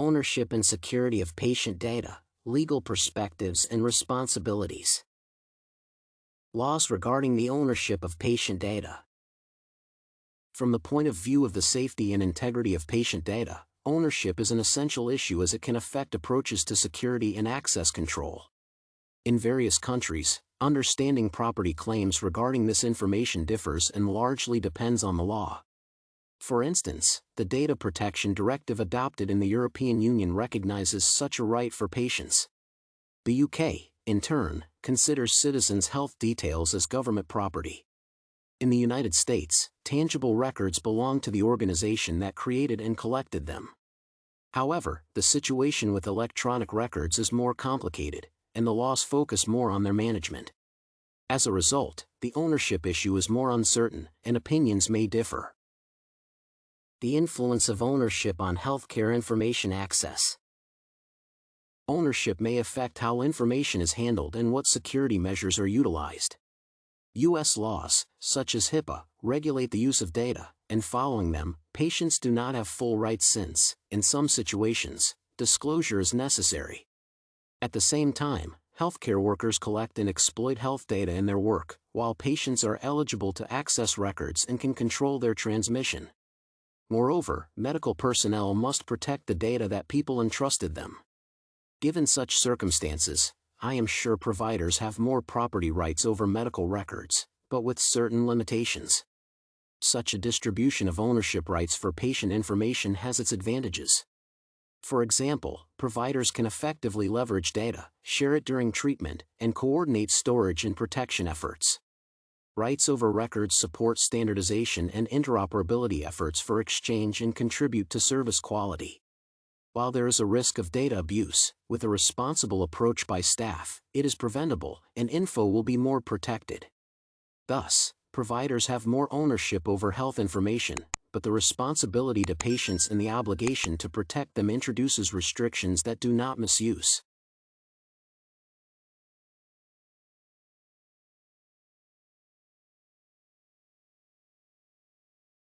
Ownership and security of patient data, legal perspectives and responsibilities. Laws regarding the ownership of patient data. From the point of view of the safety and integrity of patient data, ownership is an essential issue as it can affect approaches to security and access control. In various countries, understanding property claims regarding this information differs and largely depends on the law. For instance, the Data Protection Directive adopted in the European Union recognizes such a right for patients. The UK, in turn, considers citizens' health details as government property. In the United States, tangible records belong to the organization that created and collected them. However, the situation with electronic records is more complicated, and the laws focus more on their management. As a result, the ownership issue is more uncertain, and opinions may differ. The influence of ownership on healthcare information access. Ownership may affect how information is handled and what security measures are utilized. U.S. laws, such as HIPAA, regulate the use of data, and following them, patients do not have full rights since, in some situations, disclosure is necessary. At the same time, healthcare workers collect and exploit health data in their work, while patients are eligible to access records and can control their transmission. Moreover, medical personnel must protect the data that people entrusted them. Given such circumstances, I am sure providers have more property rights over medical records, but with certain limitations. Such a distribution of ownership rights for patient information has its advantages. For example, providers can effectively leverage data, share it during treatment, and coordinate storage and protection efforts. Rights over records support standardization and interoperability efforts for exchange and contribute to service quality. While there is a risk of data abuse, with a responsible approach by staff, it is preventable, and info will be more protected. Thus, providers have more ownership over health information, but the responsibility to patients and the obligation to protect them introduces restrictions that do not misuse.